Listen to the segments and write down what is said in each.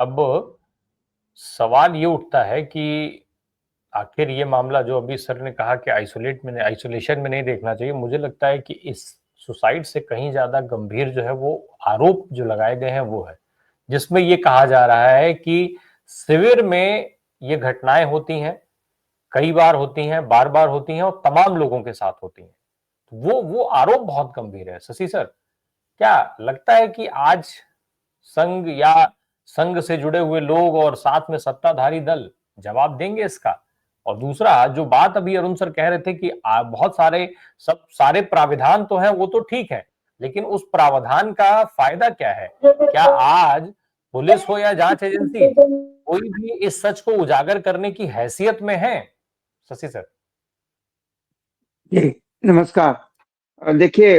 अब सवाल ये उठता है कि आखिर ये मामला जो अभी सर ने कहा कि आइसोलेशन में नहीं देखना चाहिए, मुझे लगता है कि इस सुसाइड से कहीं ज्यादा गंभीर जो है वो आरोप जो लगाए गए हैं वो है, जिसमें ये कहा जा रहा है कि शिविर में ये घटनाएं होती हैं, कई बार होती हैं, बार बार होती हैं और तमाम लोगों के साथ होती हैं। वो आरोप बहुत गंभीर है। शशि सर, क्या लगता है कि आज संघ या संघ से जुड़े हुए लोग और साथ में सत्ताधारी दल जवाब देंगे इसका? और दूसरा, जो बात अभी अरुण सर कह रहे थे कि बहुत सारे प्राविधान तो हैं, वो तो ठीक है, लेकिन उस प्रावधान का फायदा क्या है? क्या आज पुलिस हो या जांच एजेंसी, कोई भी इस सच को उजागर करने की हैसियत में है? शशि सर। जी नमस्कार। देखिए,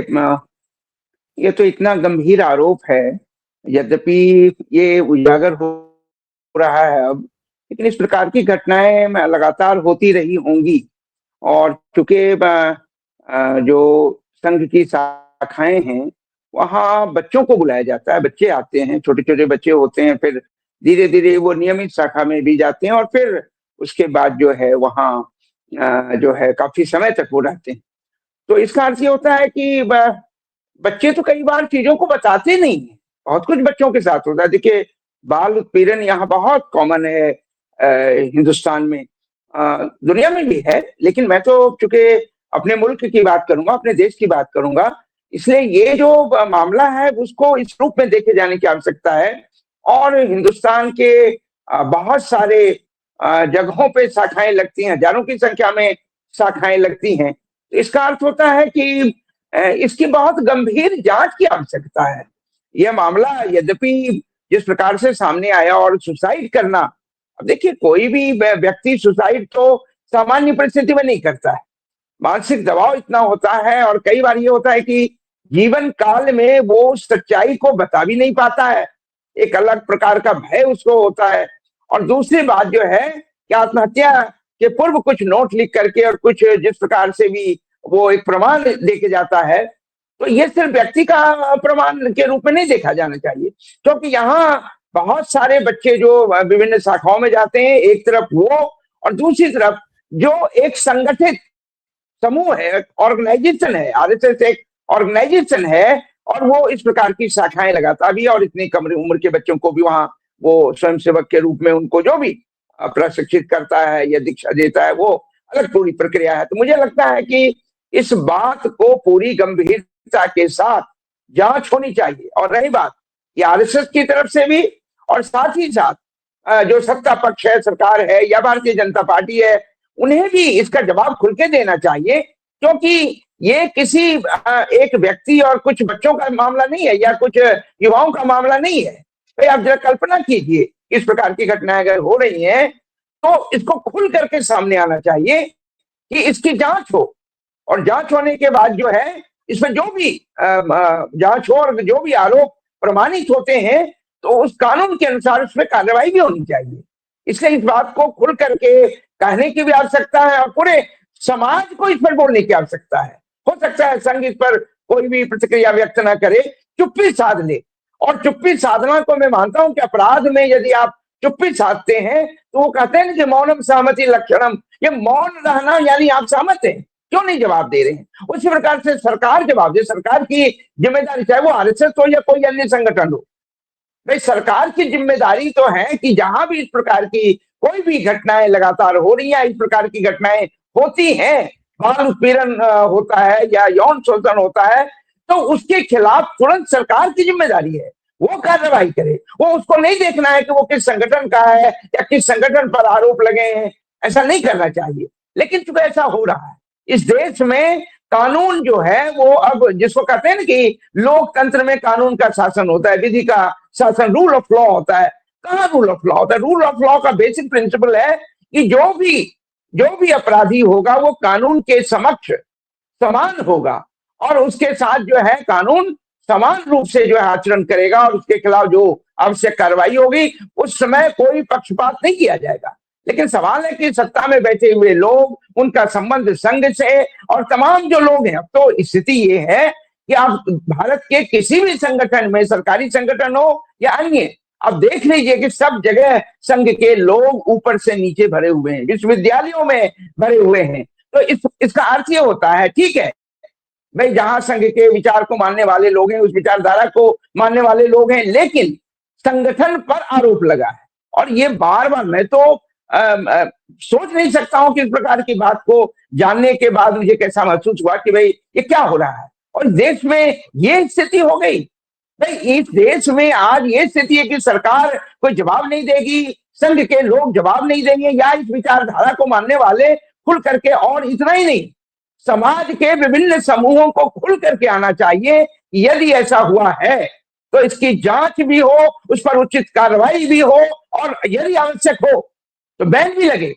ये तो इतना गंभीर आरोप है, यद्यपि ये उजागर हो रहा है अब, लेकिन इस प्रकार की घटनाएं लगातार होती रही होंगी। और चूंकि जो संघ की शाखाएं हैं, वहाँ बच्चों को बुलाया जाता है, बच्चे आते हैं, छोटे छोटे बच्चे होते हैं, फिर धीरे धीरे वो नियमित शाखा में भी जाते हैं और फिर उसके बाद जो है वहाँ जो है काफी समय तक वो रहते हैं। तो इसका अर्थ ये होता है कि बच्चे तो कई बार चीजों को बताते नहीं है। बहुत कुछ बच्चों के साथ होता है। देखिए, बाल उत्पीड़न यहाँ बहुत कॉमन है हिंदुस्तान में, दुनिया में भी है, लेकिन मैं तो चूंकि अपने मुल्क की बात करूंगा, अपने देश की बात करूंगा, इसलिए ये जो मामला है उसको इस रूप में देखे जाने की आवश्यकता है। और हिंदुस्तान के बहुत सारे जगहों पे शाखाएं लगती हैं, हजारों की संख्या में शाखाएं लगती हैं। तो इसका अर्थ होता है कि इसकी बहुत गंभीर जांच की आवश्यकता है। यह मामला यद्यपि जिस प्रकार से सामने आया, और सुसाइड करना, अब देखिए कोई भी व्यक्ति सुसाइड तो सामान्य परिस्थिति में नहीं करता है। मानसिक दबाव इतना होता है, और कई बार ये होता है कि जीवन काल में वो सच्चाई को बता भी नहीं पाता है। एक अलग प्रकार का भय उसको होता है। और दूसरी बात जो है कि आत्महत्या के पूर्व कुछ नोट लिख करके और कुछ जिस प्रकार से भी वो एक प्रमाण देके जाता है, तो ये सिर्फ व्यक्ति का प्रमाण के रूप में नहीं देखा जाना चाहिए, क्योंकि यहाँ बहुत सारे बच्चे जो विभिन्न शाखाओं में जाते हैं, एक तरफ वो और दूसरी तरफ जो एक संगठित समूह है, ऑर्गेनाइजेशन है, आरएसएस एक ऑर्गेनाइजेशन है, और वो इस प्रकार की शाखाएं लगाता भी है, और इतनी कम उम्र के बच्चों को भी वहां वो स्वयंसेवक के रूप में उनको जो भी प्रशिक्षित करता है या दीक्षा देता है, वो अलग पूरी प्रक्रिया है। तो मुझे लगता है कि इस बात को पूरी गंभीरता के साथ जांच होनी चाहिए। और रही बात ये आरएसएस की तरफ से भी, और साथ ही साथ जो सत्ता पक्ष है, सरकार है या भारतीय जनता पार्टी है, उन्हें भी इसका जवाब खुल के देना चाहिए, क्योंकि ये किसी एक व्यक्ति और कुछ बच्चों का मामला नहीं है या कुछ युवाओं का मामला नहीं है। भाई आप जरा कल्पना कीजिए, इस प्रकार की घटनाएं अगर हो रही हैं तो इसको खुल करके सामने आना चाहिए कि इसकी जांच हो, और जांच होने के बाद जो है इसमें जो भी जांच हो और जो भी आरोप प्रमाणित होते हैं, तो उस कानून के अनुसार उसमें कार्रवाई भी होनी चाहिए। इसलिए इस बात को खुल करके कहने की भी आवश्यकता है, और पूरे समाज को इस पर बोलने की आवश्यकता है। हो सकता है संघ इस पर कोई भी प्रतिक्रिया व्यक्त ना करे, चुप्पी साध ले। और चुप्पी साधना को मैं मानता हूं कि अपराध में यदि आप चुप्पी साधते हैं, तो वो कहते हैं कि मौनम सहमति लक्षणम, ये मौन रहना यानी आप सहमत हैं, क्यों नहीं जवाब दे रहे हैं। उसी प्रकार से सरकार जवाब दे, सरकार की जिम्मेदारी, चाहे वो आरएसएस हो या कोई अन्य संगठन हो। भाई सरकार की जिम्मेदारी तो है कि जहां भी इस प्रकार की कोई भी घटनाएं लगातार हो रही है, इस प्रकार की घटनाएं होती हैं, बाल उत्पीड़न होता है या यौन शोषण होता है, तो उसके खिलाफ तुरंत सरकार की जिम्मेदारी है वो कार्रवाई करे। वो उसको नहीं देखना है कि वो किस संगठन का है या किस संगठन पर आरोप लगे हैं, ऐसा नहीं करना चाहिए। लेकिन चूंकि ऐसा हो रहा है इस देश में, कानून जो है वो अब जिसको कहते हैं ना कि लोकतंत्र में कानून का शासन होता है, विधि का शासन, रूल ऑफ लॉ होता है। कहाँ रूल ऑफ लॉ होता है? रूल ऑफ लॉ का बेसिक प्रिंसिपल है कि जो भी अपराधी होगा वो कानून के समक्ष समान होगा, और उसके साथ जो है कानून समान रूप से जो है आचरण करेगा, और उसके खिलाफ जो आवश्यक कार्रवाई होगी उस समय कोई पक्षपात नहीं किया जाएगा। लेकिन सवाल है कि सत्ता में बैठे हुए लोग, उनका संबंध संघ से, और तमाम जो लोग हैं, अब तो स्थिति ये है कि आप भारत के किसी भी संगठन में, सरकारी संगठन हो या अन्य, अब देख लीजिए कि सब जगह संघ के लोग ऊपर से नीचे भरे हुए हैं, विश्वविद्यालयों में भरे हुए हैं। तो इसका अर्थ ये होता है, ठीक है भाई, जहां संघ के विचार को मानने वाले लोग हैं, उस विचारधारा को मानने वाले लोग हैं, लेकिन संगठन पर आरोप लगा है। और ये बार बार मैं तो सोच नहीं सकता हूं कि इस प्रकार की बात को जानने के बाद मुझे कैसा महसूस हुआ कि भाई ये क्या हो रहा है। और देश में ये स्थिति हो गई भाई, इस देश में आज ये स्थिति है कि सरकार कोई जवाब नहीं देगी, संघ के लोग जवाब नहीं देंगे, या इस विचारधारा को मानने वाले खुल करके। और इतना ही नहीं, समाज के विभिन्न समूहों को खुल करके आना चाहिए। यदि ऐसा हुआ है तो इसकी जांच भी हो, उस पर उचित कार्रवाई भी हो, और यदि आवश्यक हो तो बैन भी लगे।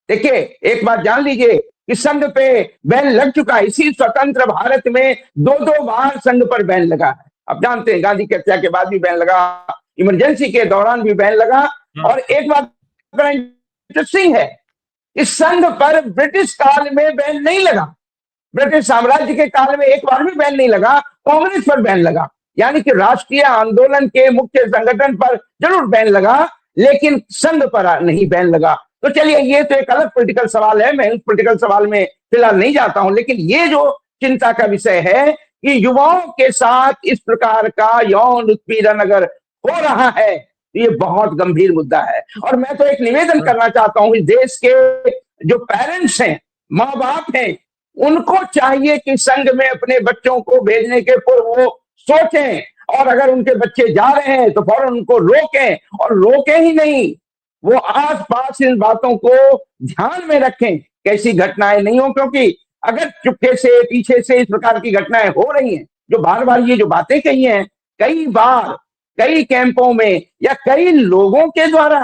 देखिए एक बात जान लीजिए कि संघ पे बैन लग चुका है। इसी स्वतंत्र भारत में दो दो बार संघ पर बैन लगा है। आप जानते हैं, गांधी की हत्या के बाद भी बैन लगा, इमरजेंसी के दौरान भी बैन लगा। और एक बात बड़ा इंटरेस्टिंग है, इस संघ पर ब्रिटिश काल में बैन नहीं लगा, ब्रिटिश साम्राज्य के काल में एक बार भी बैन नहीं लगा, कांग्रेस पर बैन लगा। यानी कि राष्ट्रीय आंदोलन के मुख्य संगठन पर जरूर बैन लगा, लेकिन संघ पर नहीं बैन लगा। तो चलिए, ये तो एक अलग पॉलिटिकल सवाल है, मैं उस पॉलिटिकल सवाल में फिलहाल नहीं जाता हूं। लेकिन ये जो चिंता का विषय है कि युवाओं के साथ इस प्रकार का यौन उत्पीड़न अगर हो रहा है, तो ये बहुत गंभीर मुद्दा है। और मैं तो एक निवेदन करना चाहता हूं, इस देश के जो पेरेंट्स हैं, माँ बाप हैं, उनको चाहिए कि संघ में अपने बच्चों को भेजने के पूर्व वो सोचें, और अगर उनके बच्चे जा रहे हैं तो फौरन उनको रोकें। और रोकें ही नहीं, वो आसपास इन बातों को ध्यान में रखें, कैसी घटनाएं नहीं हो। क्योंकि अगर चुपके से पीछे से इस प्रकार की घटनाएं हो रही हैं, जो बार बार ये जो बातें कही हैं कई बार कई कैंपों में या कई लोगों के द्वारा,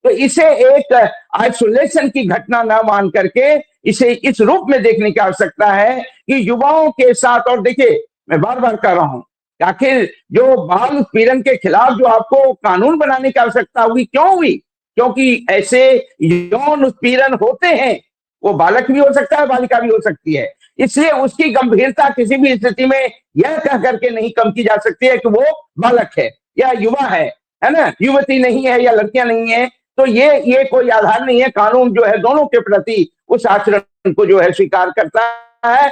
तो इसे एक आइसोलेशन की घटना ना मान करके इसे इस रूप में देखने की आवश्यकता है कि युवाओं के साथ। और देखिए, मैं बार बार कह रहा हूं, आखिर जो बाल उत्पीड़न के खिलाफ जो आपको कानून बनाने की आवश्यकता हुई, क्यों हुई? क्योंकि ऐसे यौन उत्पीड़न होते हैं, वो बालक भी हो सकता है, बालिका भी हो सकती है। इसलिए उसकी गंभीरता किसी भी स्थिति में यह कह करके नहीं कम की जा सकती है कि वो बालक है या युवा है ना, युवती नहीं है या लड़कियां नहीं है। तो ये कोई आधार नहीं है। कानून जो है दोनों के प्रति उस आचरण को जो है स्वीकार करता है,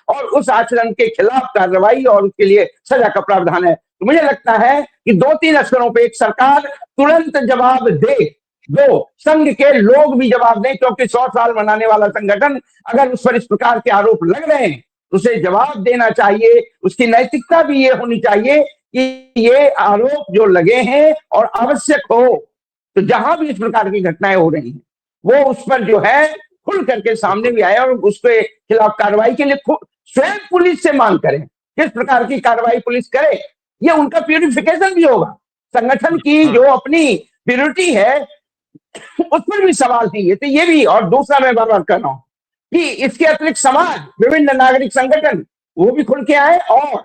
और उस आचरण के खिलाफ कार्रवाई और उसके लिए सजा का प्रावधान है। तो मुझे लगता है कि दो तीन स्तरों पे एक सरकार तुरंत जवाब दे, दो संघ के लोग भी जवाब दें, क्योंकि 100 साल मनाने वाला संगठन अगर उस पर इस प्रकार के आरोप लग रहे हैं तो उसे जवाब देना चाहिए। उसकी नैतिकता भी ये होनी चाहिए कि ये आरोप जो लगे हैं और आवश्यक हो तो जहां भी इस प्रकार की घटनाएं हो रही हैं, वो उस पर जो है खुल करके सामने भी आए और उसके खिलाफ कार्रवाई के लिए स्वयं पुलिस से मांग करें। किस प्रकार की कार्रवाई पुलिस करे, ये उनका प्यूरिफिकेशन भी होगा। संगठन की जो अपनी प्योरिटी है उस पर भी सवाल है। तो ये भी, और दूसरा मैं बार बार कर रहा हूं कि इसके अतिरिक्त समाज, विभिन्न नागरिक संगठन, वो भी खुल के आए, और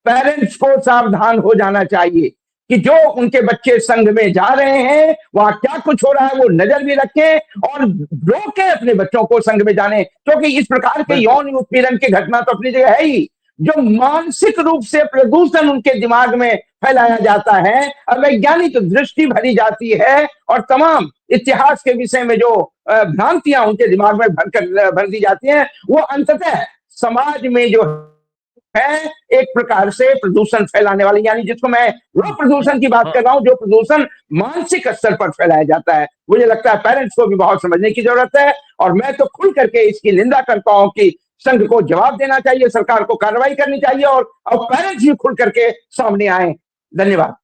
पेरेंट्स को सावधान हो जाना चाहिए कि जो उनके बच्चे संघ में जा रहे हैं वहां क्या कुछ हो रहा है, वो नजर भी रखें और रोकें अपने बच्चों को संघ में जाने। क्योंकि इस प्रकार के यौन उत्पीड़न की घटना तो अपनी जगह है ही, जो मानसिक रूप से प्रदूषण उनके दिमाग में फैलाया जाता है, अवैज्ञानिक दृष्टि भरी जाती है, और तमाम इतिहास के विषय में जो भ्रांतियां उनके दिमाग में भर दी जाती हैं, वो अंततः समाज में जो है एक प्रकार से प्रदूषण फैलाने वाली, यानी जिसको मैं वो प्रदूषण की बात कर रहा हूं जो प्रदूषण मानसिक स्तर पर फैलाया जाता है। मुझे लगता है पेरेंट्स को भी बहुत समझने की जरूरत है, और मैं तो खुल करके इसकी निंदा करता हूं कि संघ को जवाब देना चाहिए, सरकार को कार्रवाई करनी चाहिए, और पेरेंट्स भी खुल करके सामने आए। धन्यवाद।